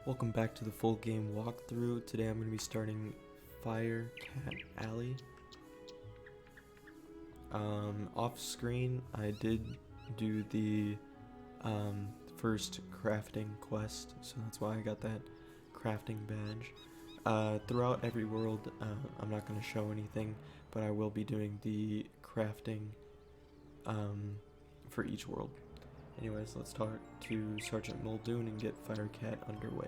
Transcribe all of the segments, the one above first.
Welcome back to the full game walkthrough. Today I'm going to be starting Fire Cat Alley. Off screen I did do the first crafting quest, so that's why I got that crafting badge. Throughout every world, I'm not going to show anything, but I will be doing the crafting for each world. Anyways, let's talk to Sergeant Muldoon and get Firecat underway.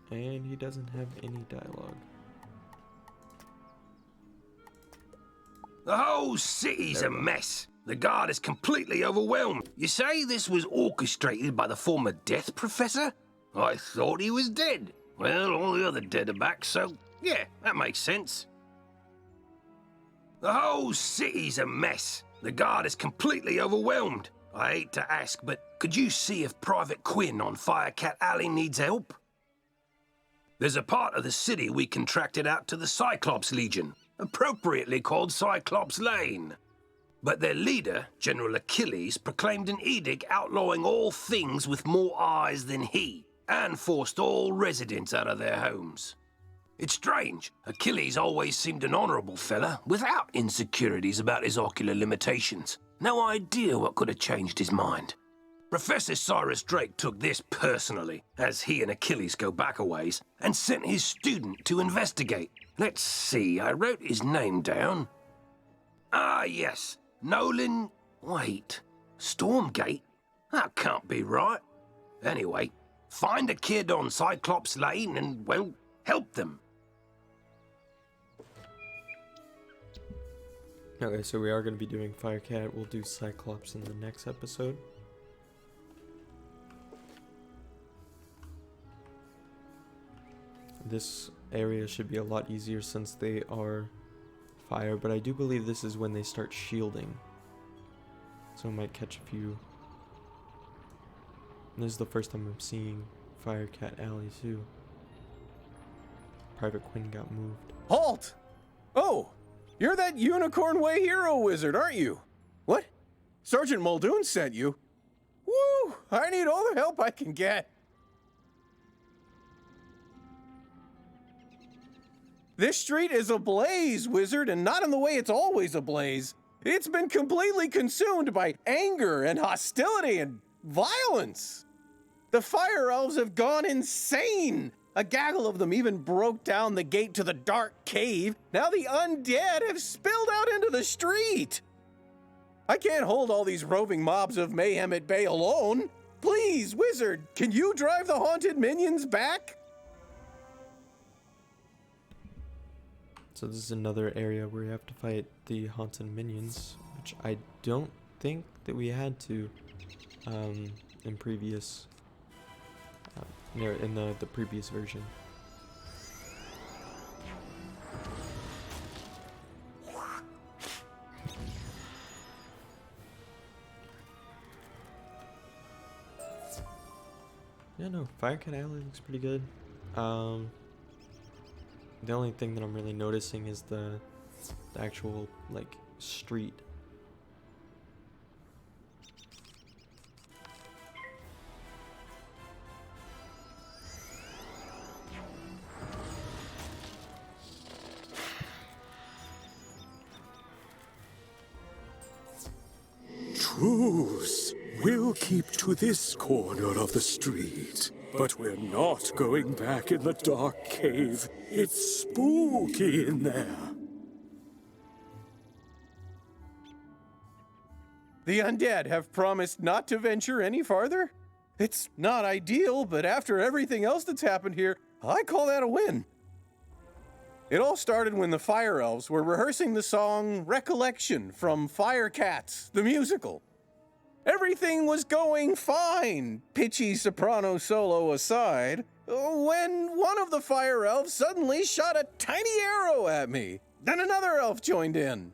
And he doesn't have any dialogue. The whole city's a mess. The guard is completely overwhelmed. You say this was orchestrated by the former death professor? I thought he was dead. Well, all the other dead are back, so yeah, that makes sense. The whole city's a mess. The guard is completely overwhelmed. I hate to ask, but could you see if Private Quinn on Firecat Alley needs help? There's a part of the city we contracted out to the Cyclops Legion, appropriately called Cyclops Lane. But their leader, General Achilles, proclaimed an edict outlawing all things with more eyes than he, and forced all residents out of their homes. It's strange. Achilles always seemed an honorable fella, without insecurities about his ocular limitations. No idea what could have changed his mind. Professor Cyrus Drake took this personally, as he and Achilles go back a ways, and sent his student to investigate. Let's see, I wrote his name down. Ah, yes. Nolan... Wait. Stormgate? That can't be right. Anyway, find a kid on Cyclops Lane and, well, help them. Okay, so we are going to be doing Firecat. We'll do Cyclops in the next episode. This area should be a lot easier since they are fire, but I do believe this is when they start shielding. So I might catch a few. And this is the first time I'm seeing Firecat Alley too. Private Quinn got moved. Halt! Oh, you're that Unicorn Way hero wizard, aren't you? What? Sergeant Muldoon sent you? Woo! I need all the help I can get. This street is ablaze, wizard, and not in the way it's always ablaze. It's been completely consumed by anger and hostility and violence. The fire elves have gone insane. A gaggle of them even broke down the gate to the dark cave. Now the undead have spilled out into the street. I can't hold all these roving mobs of mayhem at bay alone. Please, wizard, can you drive the haunted minions back? So this is another area where you have to fight the haunted minions, which I don't think that we had to in previous in the previous version. Yeah, no, Firecat Alley looks pretty good. The only thing that I'm really noticing is the actual, like, street. Truce. We'll keep to this corner of the street. But we're not going back in the dark cave. It's spooky in there. The undead have promised not to venture any farther? It's not ideal, but after everything else that's happened here, I call that a win. It all started when the Fire Elves were rehearsing the song Recollection from Firecats, the musical. Everything was going fine, pitchy soprano solo aside, when one of the Fire Elves suddenly shot a tiny arrow at me. Then another elf joined in.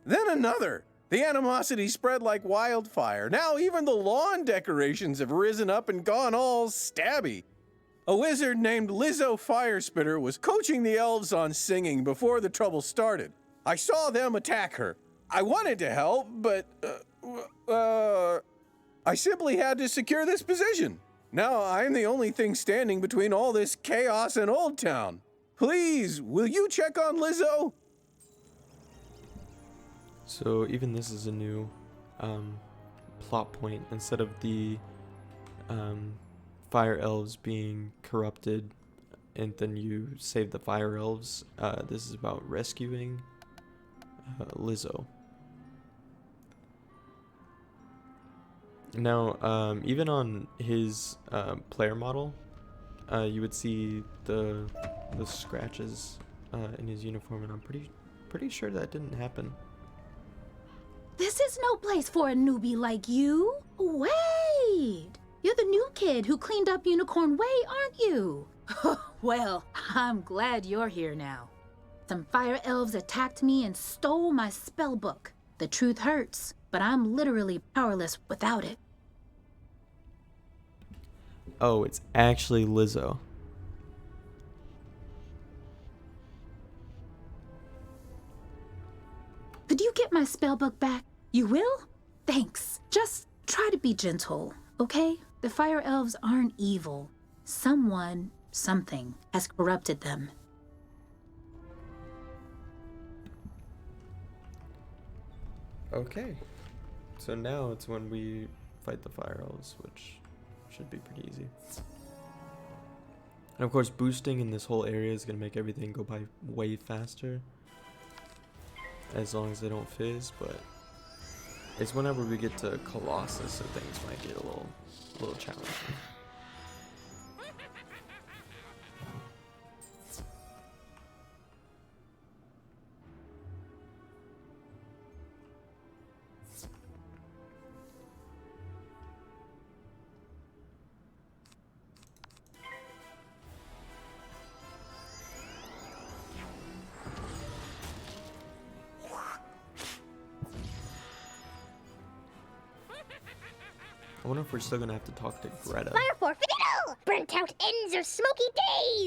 Then another. The animosity spread like wildfire. Now even the lawn decorations have risen up and gone all stabby. A wizard named Lizzo Firespitter was coaching the elves on singing before the trouble started. I saw them attack her. I wanted to help, but, I simply had to secure this position. Now I'm the only thing standing between all this chaos and Old Town. Please, will you check on Lizzo? So even this is a new plot point. Instead of the fire elves being corrupted and then you save the fire elves, this is about rescuing Lizzo. Now, even on his player model, you would see the scratches in his uniform, and I'm pretty sure that didn't happen. This is no place for a newbie like you. Wait! You're the new kid who cleaned up Unicorn Way, aren't you? Well, I'm glad you're here now. Some fire elves attacked me and stole my spell book. The truth hurts, but I'm literally powerless without it. Oh, it's actually Lizzo. Could you get my spellbook back? You will? Thanks. Just try to be gentle, okay? The fire elves aren't evil. Someone, something, has corrupted them. Okay. So now it's when we fight the fire elves, which should be pretty easy. And of course, boosting in this whole area is going to make everything go by way faster. As long as they don't fizz, but it's whenever we get to Colossus that things might get a little challenging. I wonder if we're still gonna have to talk to Greta. Fire for fiddle! Burnt out ends of smoky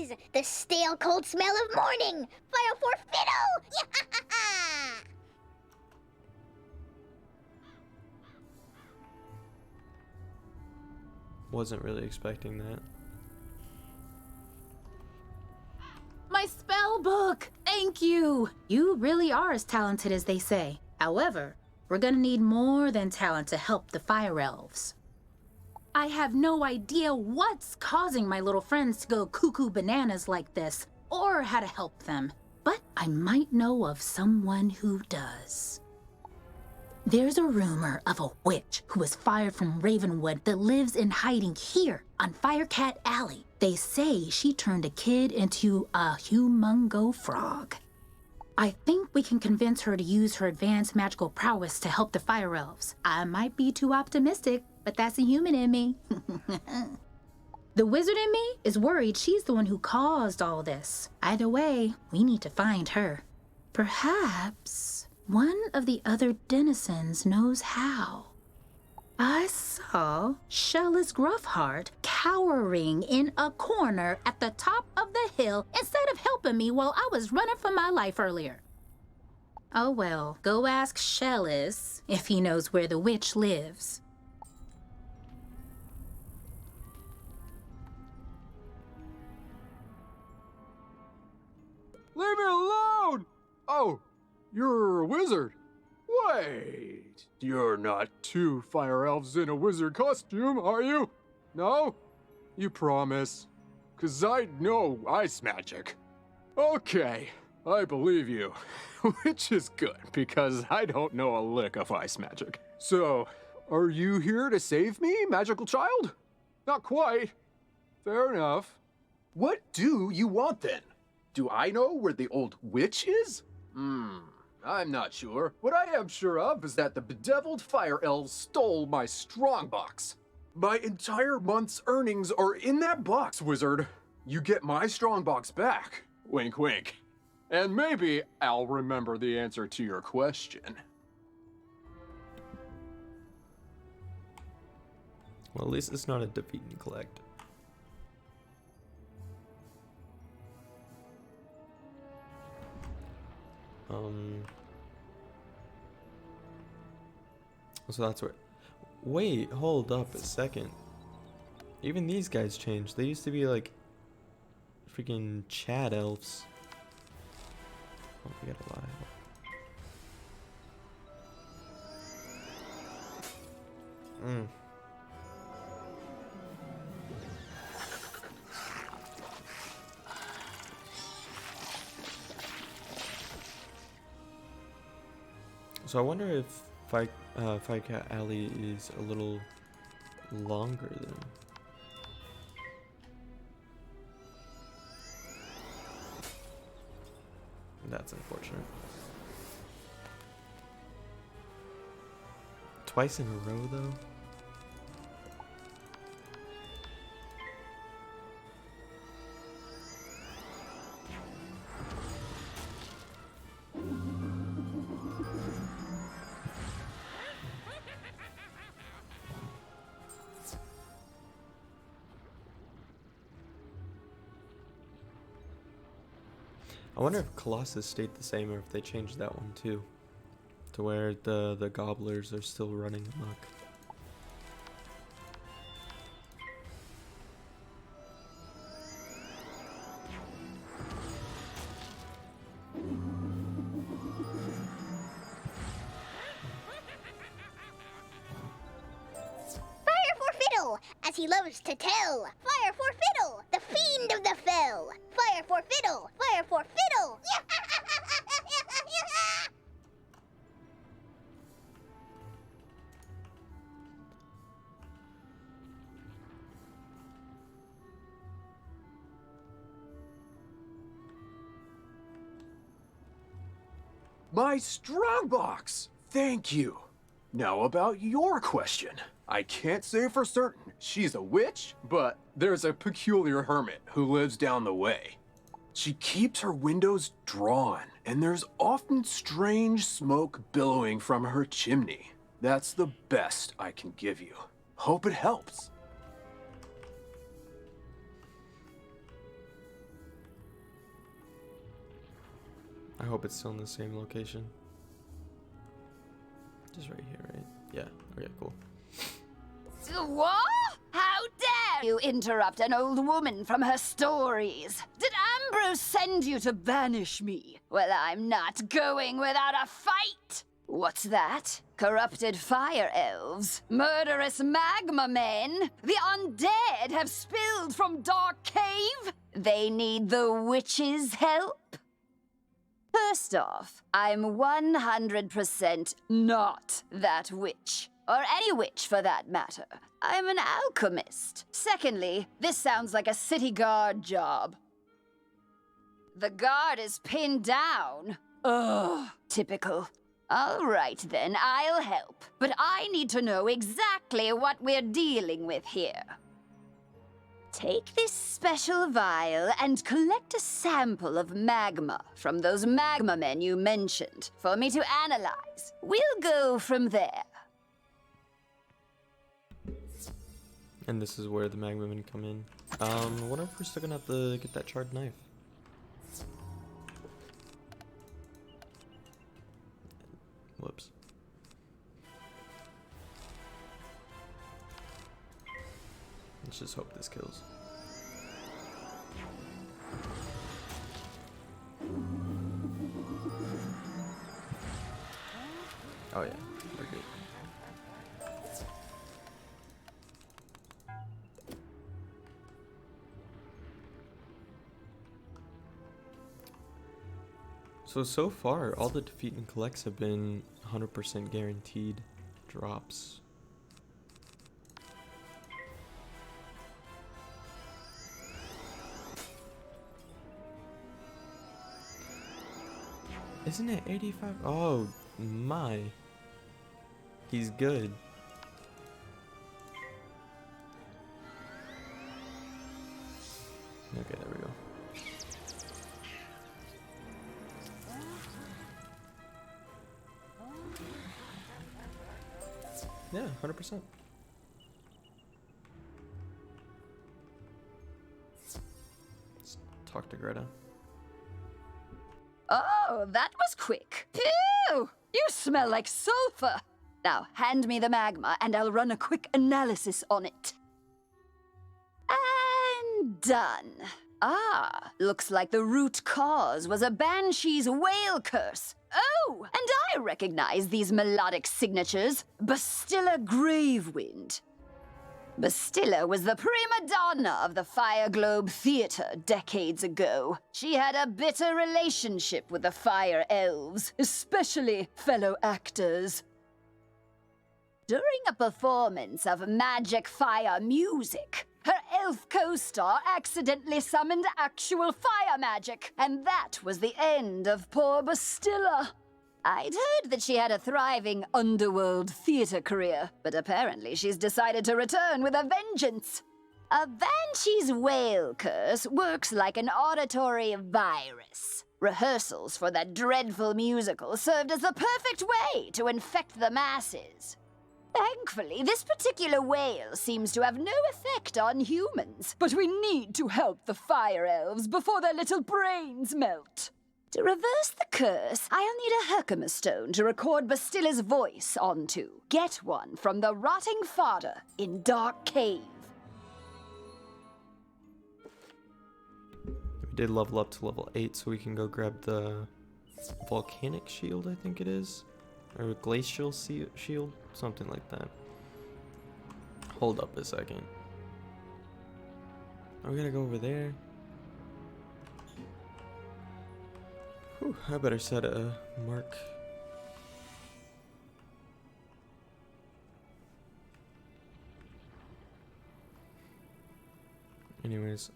days! The stale cold smell of morning! Fire for fiddle! Yeah! Wasn't really expecting that. My spell book! Thank you! You really are as talented as they say. However, we're gonna need more than talent to help the fire elves. I have no idea what's causing my little friends to go cuckoo bananas like this, or how to help them. But I might know of someone who does. There's a rumor of a witch who was fired from Ravenwood that lives in hiding here on Firecat Alley. They say she turned a kid into a humongo frog. I think we can convince her to use her advanced magical prowess to help the fire elves. I might be too optimistic, but that's the human in me. The wizard in me is worried she's the one who caused all this. Either way, we need to find her. Perhaps one of the other denizens knows how. I saw Shellis Gruffheart cowering in a corner at the top of the hill instead of helping me while I was running for my life earlier. Oh well, go ask Shellis if he knows where the witch lives. Leave me alone! Oh, you're a wizard. Wait, you're not two fire elves in a wizard costume, are you? No? You promise? 'Cause I know ice magic. Okay, I believe you. Which is good, because I don't know a lick of ice magic. So, are you here to save me, magical child? Not quite. Fair enough. What do you want then? Do I know where the old witch is? I'm not sure. What I am sure of is that the bedeviled fire elves stole my strongbox. My entire month's earnings are in that box, wizard. You get my strongbox back. Wink, wink. And maybe I'll remember the answer to your question. Well, at least it's not a defeat and collect. So that's where. Wait, hold up a second. Even these guys changed. They used to be like freaking Chad elves. Oh, we got a lot of help. So I wonder if Fire Cat Alley is a little longer than. That's unfortunate. Twice in a row, though. I wonder if Colossus stayed the same or if they changed that one too, to where the gobblers are still running amok. Fire for Fiddle, as he loves to tell. Fire for Fiddle, the fiend of the fell. Fire for Fiddle, fire for Fiddle. My strongbox! Thank you. Now about your question. I can't say for certain she's a witch, but there's a peculiar hermit who lives down the way. She keeps her windows drawn, and there's often strange smoke billowing from her chimney. That's the best I can give you. Hope it helps. I hope it's still in the same location. Just right here, right? Yeah. Okay, cool. What? How dare you interrupt an old woman from her stories? Did Ambrose send you to banish me? Well, I'm not going without a fight! What's that? Corrupted fire elves? Murderous magma men? The undead have spilled from Dark Cave? They need the witch's help? First off, I'm 100% not that witch. Or any witch, for that matter. I'm an alchemist. Secondly, this sounds like a city guard job. The guard is pinned down. Ugh, typical. All right then, I'll help. But I need to know exactly what we're dealing with here. Take this special vial and collect a sample of magma from those magma men you mentioned for me to analyze. We'll go from there. And this is where the magma men come in. I wonder if we're still gonna have to get that charred knife. Whoops. Let's just hope this kills. Oh yeah, we're good. So far, all the defeat and collects have been 100% guaranteed drops. Isn't it 85? Oh my. He's good. Okay, there we go. Yeah, 100%. Let's talk to Greta. Oh, that was quick. Phew! You smell like sulfur. Now, hand me the magma and I'll run a quick analysis on it. And done. Ah, looks like the root cause was a banshee's whale curse. Oh, and I recognize these melodic signatures. Bastilla Gravewind. Bastilla was the prima donna of the Fire Globe Theater decades ago. She had a bitter relationship with the Fire Elves, especially fellow actors. During a performance of magic fire music, her elf co-star accidentally summoned actual fire magic, and that was the end of poor Bastilla. I'd heard that she had a thriving underworld theater career, but apparently she's decided to return with a vengeance. A banshee's whale curse works like an auditory virus. Rehearsals for that dreadful musical served as the perfect way to infect the masses. Thankfully, this particular whale seems to have no effect on humans, but we need to help the fire elves before their little brains melt. To reverse the curse, I'll need a Herkimer stone to record Bastilla's voice onto. Get one from the rotting fodder in Dark Cave. We did level up to level 8, so we can go grab the volcanic shield, I think it is. Or glacial shield, something like that. Hold up a second. Are we gonna go over there? Whew, I better set a mark. Anyways,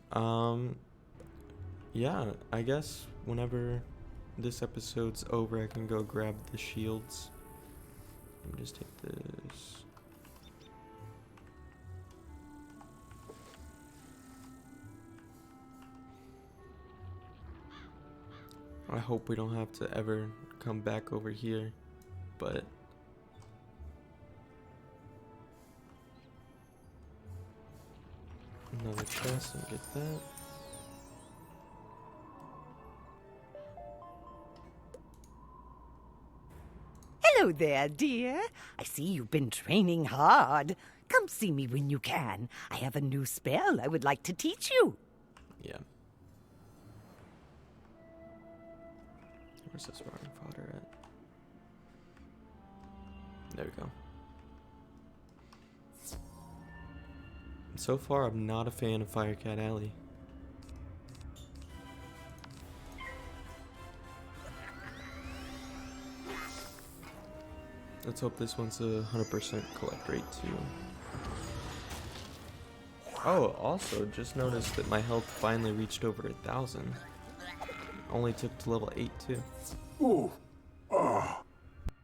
yeah, I guess whenever this episode's over, I can go grab the shields. Let me just take this. I hope we don't have to ever come back over here, but another chest and get that. Hello there, dear. I see you've been training hard. Come see me when you can. I have a new spell I would like to teach you. Yeah. Where's this rotting fodder at? There we go. So far, I'm not a fan of Firecat Alley. Let's hope this one's a 100% collect rate too. Oh, also, just noticed that my health finally reached over 1,000. Only took to level 8 too. Ooh.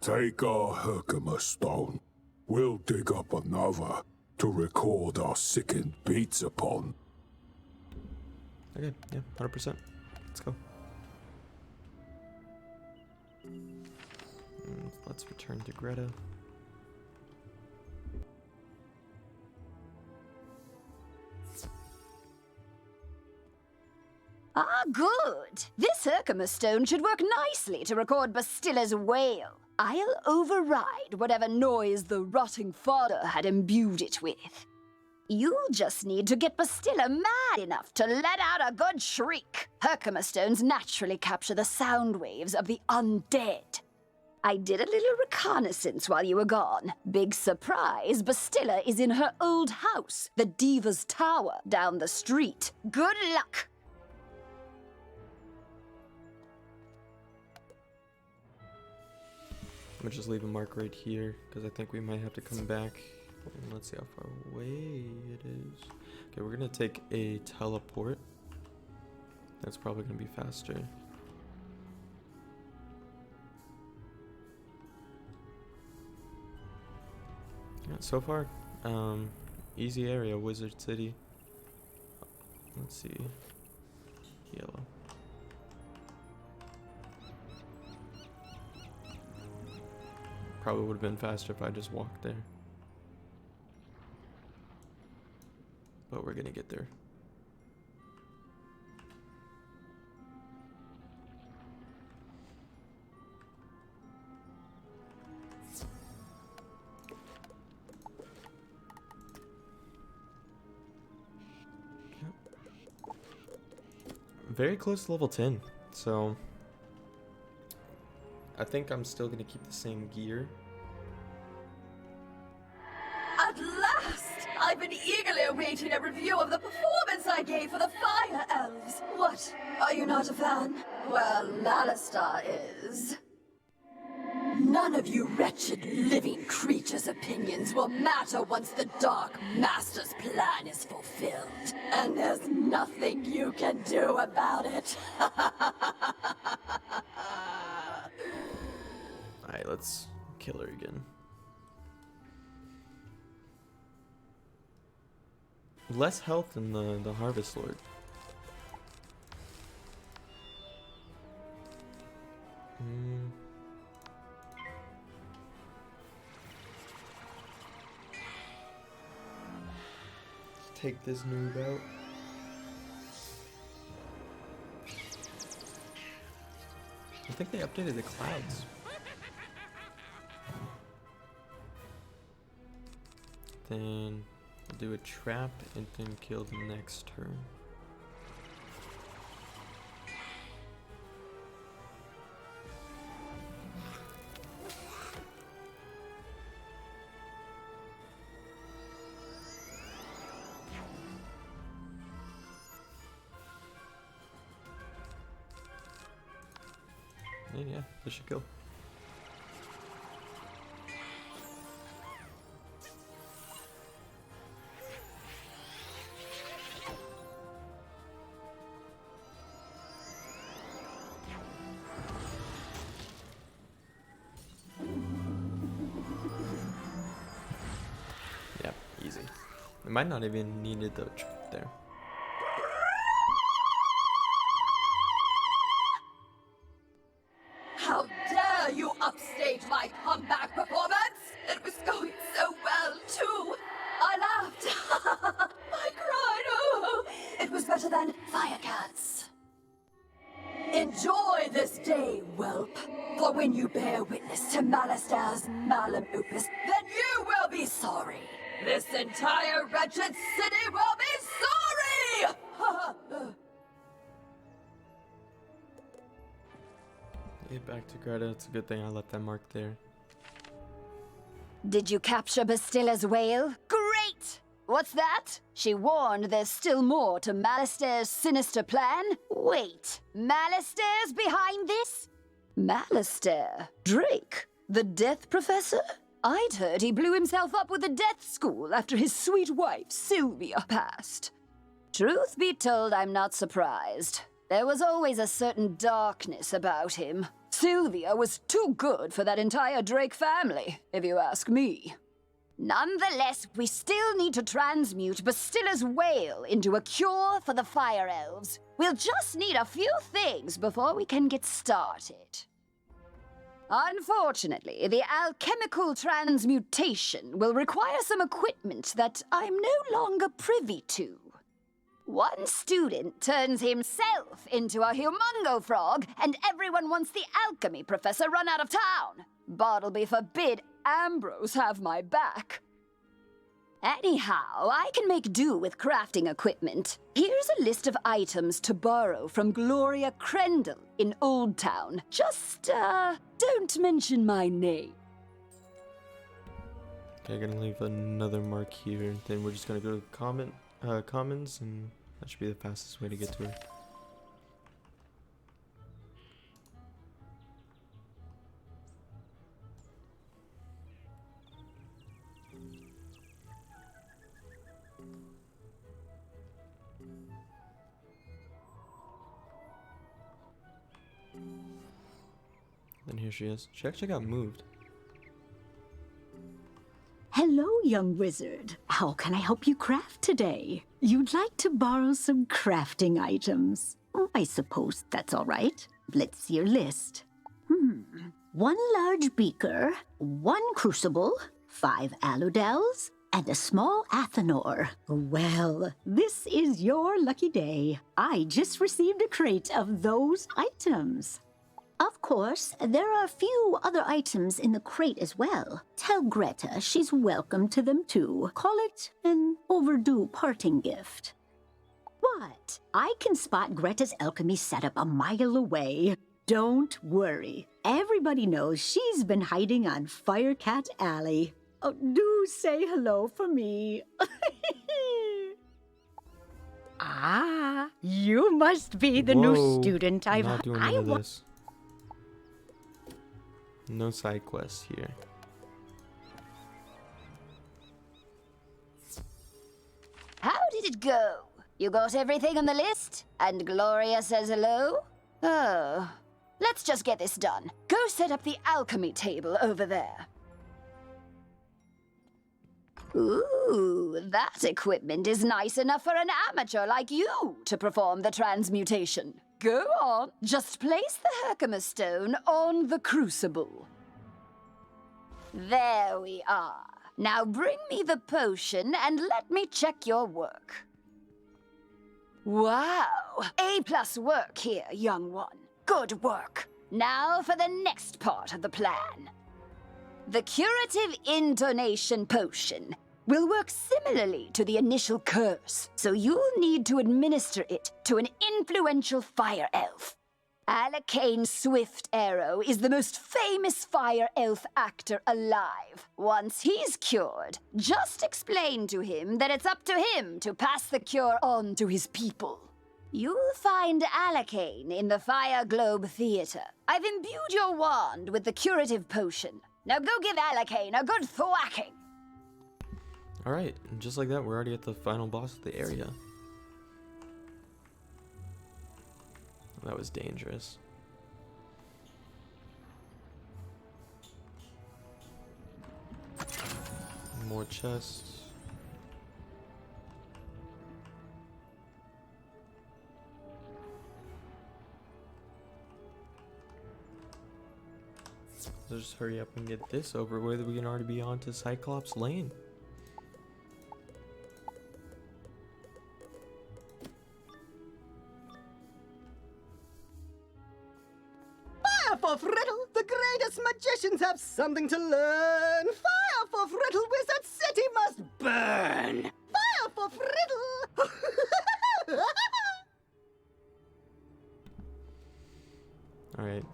Take our Herkimer stone. We'll dig up another to record our sickened beats upon. Okay, yeah, 100%. Let's go. Let's return to Greta. Ah, good. This Herkimer stone should work nicely to record Bastilla's wail. I'll override whatever noise the rotting fodder had imbued it with. You'll just need to get Bastilla mad enough to let out a good shriek. Herkimer stones naturally capture the sound waves of the undead. I did a little reconnaissance while you were gone. Big surprise, Bastilla is in her old house, the Diva's Tower, down the street. Good luck! I'm gonna just leave a mark right here, because I think we might have to come back. Let's see how far away it is. Okay, we're gonna take a teleport. That's probably gonna be faster. Yeah, so far, easy area, Wizard City. Let's see. Yellow. Probably would have been faster if I just walked there. But we're gonna get there. very close to level 10, so I think I'm still gonna keep the same gear. At last! I've been eagerly awaiting a review of the performance I gave for the Fire Elves. What? Are you not a fan? Well, Alistair is. None of you wretched living creatures' opinions will matter once the Dark Master's plan is fulfilled. And there's nothing you can do about it. Alright, let's kill her again. Less health than the Harvest Lord. Let's take this noob out. I think they updated the clouds. Then we'll do a trap and then kill the next turn. And yeah, this should kill. Yep, easy. I might not even needed the trap there. How dare you upstage my comeback performance? It was going so well, too. I laughed. I cried. Oh, it was better than Firecats. Enjoy this day, whelp. For when you bear witness to Malistair's malum opus, then you will be sorry. This entire wretched city will be sorry! Get back to Greta. It's a good thing I left that mark there. Did you capture Bastilla's whale? Great! What's that? She warned there's still more to Malistair's sinister plan? Wait, Malistair's behind this? Malistair? Drake? The Death Professor? I'd heard he blew himself up with the Death School after his sweet wife, Sylvia, passed. Truth be told, I'm not surprised. There was always a certain darkness about him. Sylvia was too good for that entire Drake family, if you ask me. Nonetheless, we still need to transmute Bastilla's whale into a cure for the Fire Elves. We'll just need a few things before we can get started. Unfortunately, the alchemical transmutation will require some equipment that I'm no longer privy to. One student turns himself into a humongo frog, and everyone wants the alchemy professor run out of town. Bartleby forbid Ambrose have my back. Anyhow, I can make do with crafting equipment. Here's a list of items to borrow from Gloria Crendel in Old Town. Just, don't mention my name. Okay, gonna leave another mark here. Then we're just gonna go to commons, and that should be the fastest way to get to her. And here she is. She actually got moved. Hello, young wizard. How can I help you craft today? You'd like to borrow some crafting items. I suppose that's all right. Let's see your list. One large beaker, one crucible, 5 aludels, and a small athanor. Well, this is your lucky day. I just received a crate of those items. Of course, there are a few other items in the crate as well. Tell Greta she's welcome to them too. Call it an overdue parting gift. What? I can spot Greta's alchemy setup a mile away. Don't worry. Everybody knows she's been hiding on Firecat Alley. Oh, do say hello for me. Ah, you must be the new Whoa, student not doing any of this. No side quests here. How did it go? You got everything on the list? And Gloria says hello? Oh. Let's just get this done. Go set up the alchemy table over there. Ooh, that equipment is nice enough for an amateur like you to perform the transmutation. Go on. Just place the Herkimer stone on the crucible. There we are. Now bring me the potion and let me check your work. Wow! A+ work here, young one. Good work. Now for the next part of the plan. The curative intonation potion will work similarly to the initial curse, so you'll need to administer it to an influential fire elf. Alacane Swift Arrow is the most famous fire elf actor alive. Once he's cured, just explain to him that it's up to him to pass the cure on to his people. You'll find Alacane in the Fire Globe Theater. I've imbued your wand with the curative potion. Now go give Alacane a good thwacking. Alright, and just like that, we're already at the final boss of the area. That was dangerous. More chests. Let's just hurry up and get this over with. We can already be on to Cyclops Lane. Fire for Friddle! The greatest magicians have something to learn! Fire for Friddle! Wizard City must burn! Fire for Friddle! Alright.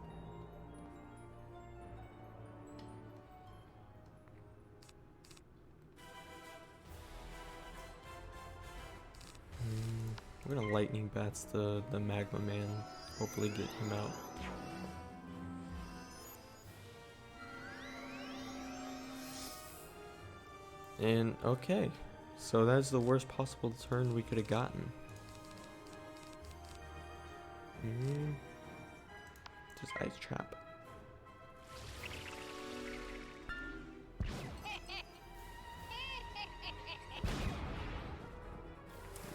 We're gonna lightning bats the magma man. Hopefully get him out. And okay, so that's the worst possible turn we could have gotten. Just ice trap.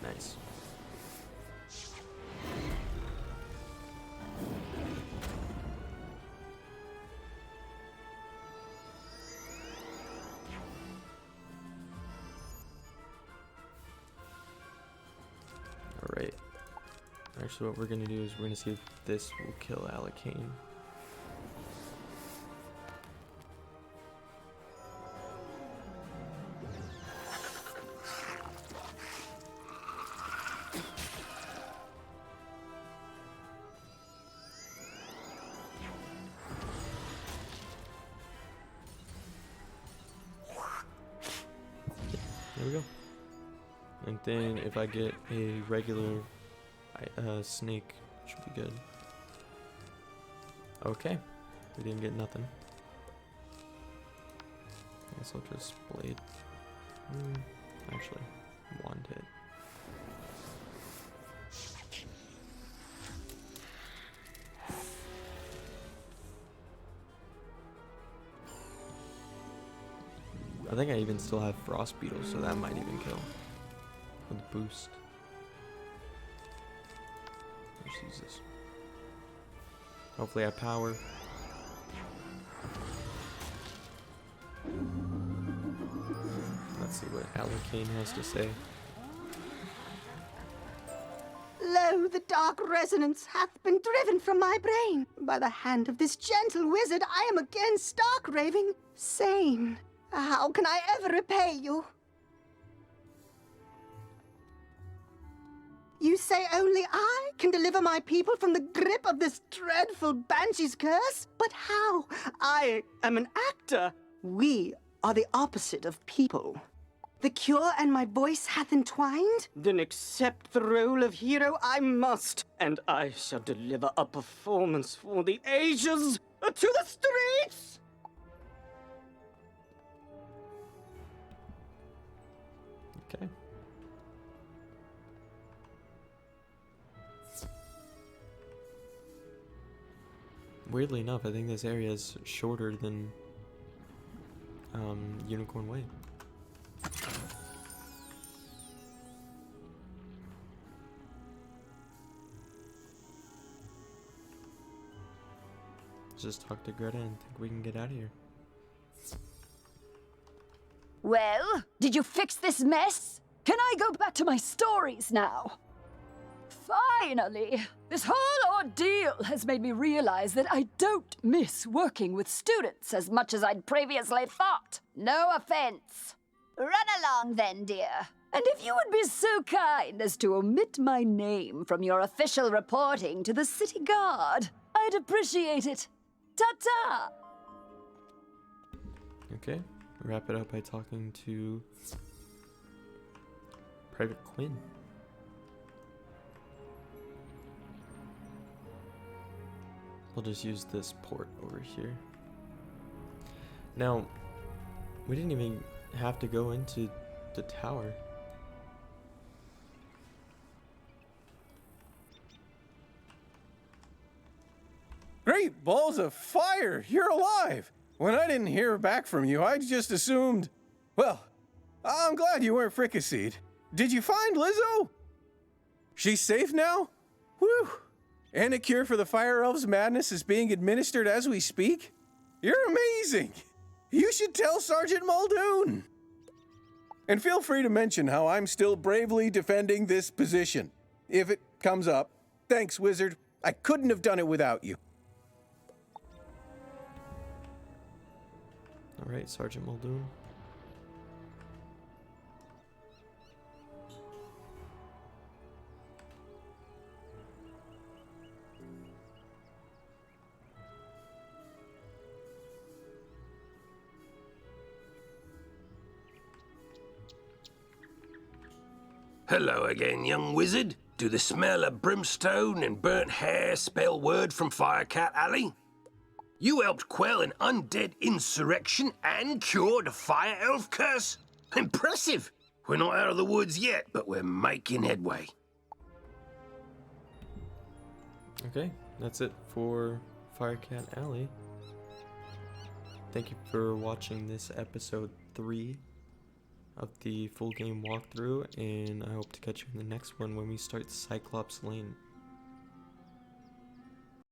Nice. Alright. Actually, what we're gonna do is we're gonna see if this will kill Alacane. There we go. And then if I get a regular snake, should be good. Okay, we didn't get nothing. I guess I'll just blade. Actually, wand hit. I think I even still have Frost Beetle, so that might even kill. With boost. Let's use this. Hopefully I have power. Let's see what Alacane has to say. Lo, the dark resonance hath been driven from my brain. By the hand of this gentle wizard, I am again stark raving sane. How can I ever repay you? You say only I can deliver my people from the grip of this dreadful banshee's curse? But how? I am an actor. We are the opposite of people. The cure and my voice hath entwined? Then accept the role of hero I must, and I shall deliver a performance for the ages to the streets! Okay. Weirdly enough, I think this area is shorter than Unicorn Way. Let's just talk to Greta and think we can get out of here. Well, did you fix this mess? Can I go back to my stories now? Finally! This whole ordeal has made me realize that I don't miss working with students as much as I'd previously thought. No offense. Run along then, dear. And if you would be so kind as to omit my name from your official reporting to the city guard, I'd appreciate it. Ta-ta! Okay, wrap it up by talking to Private Quinn. We'll just use this port over here. Now, we didn't even have to go into the tower. Great balls of fire! You're alive! When I didn't hear back from you, I just assumed... Well, I'm glad you weren't fricasseed. Did you find Lizzo? She's safe now? Whew! And a cure for the Fire Elves' madness is being administered as we speak? You're amazing! You should tell Sergeant Muldoon! And feel free to mention how I'm still bravely defending this position. If it comes up. Thanks, Wizard. I couldn't have done it without you. Alright, Sergeant Muldoon. Hello again, young wizard. Do the smell of brimstone and burnt hair spell word from Firecat Alley? You helped quell an undead insurrection and cured a fire elf curse? Impressive! We're not out of the woods yet, but we're making headway. Okay, that's it for Firecat Alley. Thank you for watching this episode 3 of the full game walkthrough, and I hope to catch you in the next one when we start Cyclops Lane.